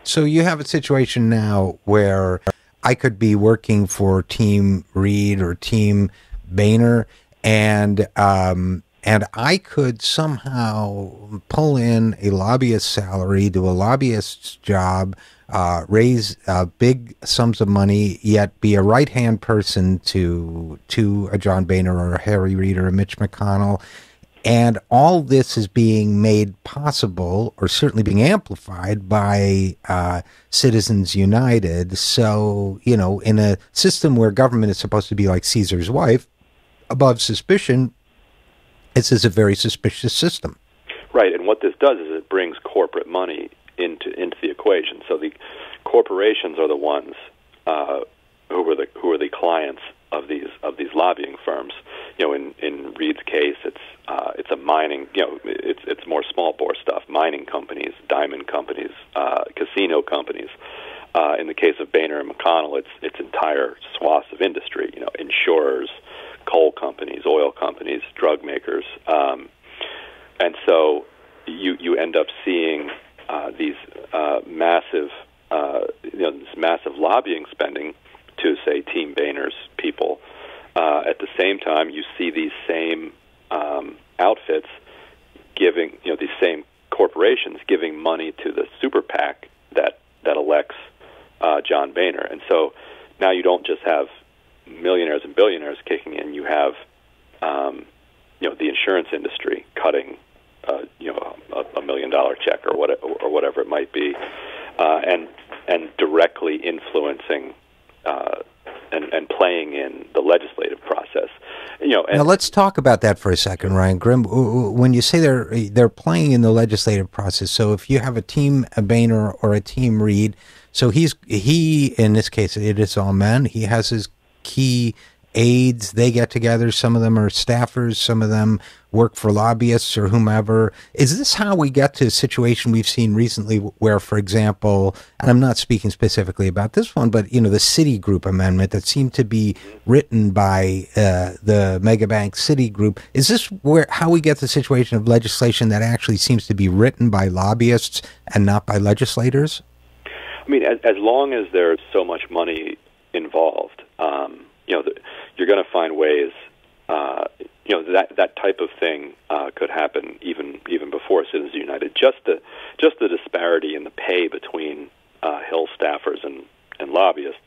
So you have a situation now where I could be working for Team Reed or Team Boehner, and I could somehow pull in a lobbyist salary, do a lobbyist's job, raise big sums of money, yet be a right-hand person to a John Boehner or a Harry Reid or a Mitch McConnell. And all this is being made possible, or certainly being amplified, by Citizens United. So, in a system where government is supposed to be like Caesar's wife, above suspicion, this is a very suspicious system. Right, and what this does is it brings corporate money into the equation. So the corporations are the ones who are the clients of these lobbying firms. In Reed's case, it's a mining. It's more small bore stuff. Mining companies, diamond companies, casino companies. In the case of Boehner and McConnell, it's entire swaths of industry. Insurers, coal companies, oil companies, drug makers, and so you end up seeing these massive, this massive lobbying spending to, say, Team Boehner's people. At the same time, you see these same outfits giving, these same corporations giving money to the super PAC that elects John Boehner. And so now you don't just have millionaires and billionaires kicking in. You have, the insurance industry cutting, $1 million check or whatever it might be, and directly influencing and playing in the legislative process. Now let's talk about that for a second, Ryan Grimm. When you say they're playing in the legislative process, so if you have a Team Boehner or a Team Reed, so he in this case it is all men. He has his key aides. They get together. Some of them are staffers. Some of them work for lobbyists or whomever. Is this how we get to a situation we've seen recently where, for example, and I'm not speaking specifically about this one, but, the Citigroup amendment that seemed to be written by the mega bank Citigroup, is this how we get the situation of legislation that actually seems to be written by lobbyists and not by legislators? I mean, as long as there's so much money involved, you're going to find ways. That type of thing could happen even before Citizens United. Just the disparity in the pay between Hill staffers and lobbyists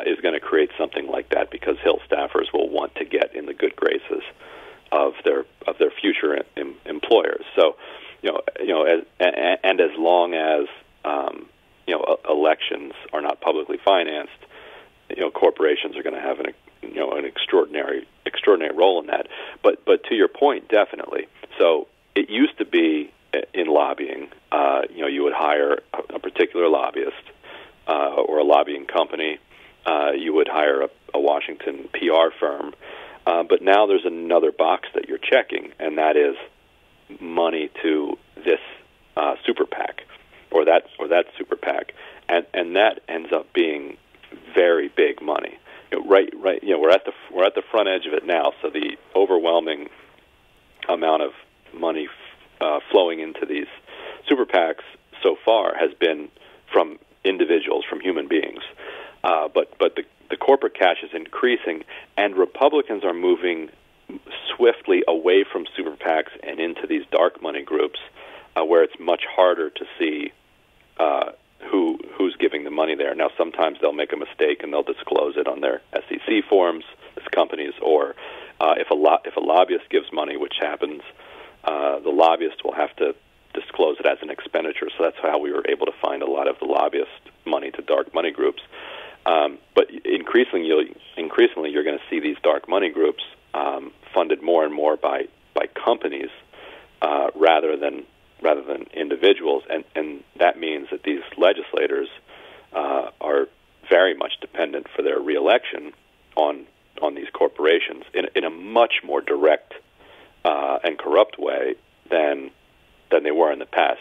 is going to create something like that, because Hill staffers will want to get in the good graces of their future employers. So, as long as elections are not publicly financed, corporations are going to have an extraordinary role in that. But to your point, definitely. So it used to be in lobbying, you would hire a particular lobbyist or a lobbying company. You would hire a Washington PR firm. But now there's another box that you're checking, and that is money to this super PAC or that super PAC, and that ends up being very big money. Right. We're at the front edge of it now. So the overwhelming amount of money flowing into these super PACs so far has been from individuals, from human beings. But the corporate cash is increasing, and Republicans are moving swiftly away from super PACs and into these dark money groups, where it's much harder to see who's giving the money there. Now, sometimes they'll make a mistake and they'll disclose it on their SEC forms as companies, or if a lobbyist gives money, which happens, the lobbyist will have to disclose it as an expenditure. So that's how we were able to find a lot of the lobbyist money to dark money groups. But increasingly, you're going to see these dark money groups funded more and more by companies rather than individuals, and that means that these legislators are very much dependent for their reelection on these corporations in a much more direct and corrupt way than they were in the past.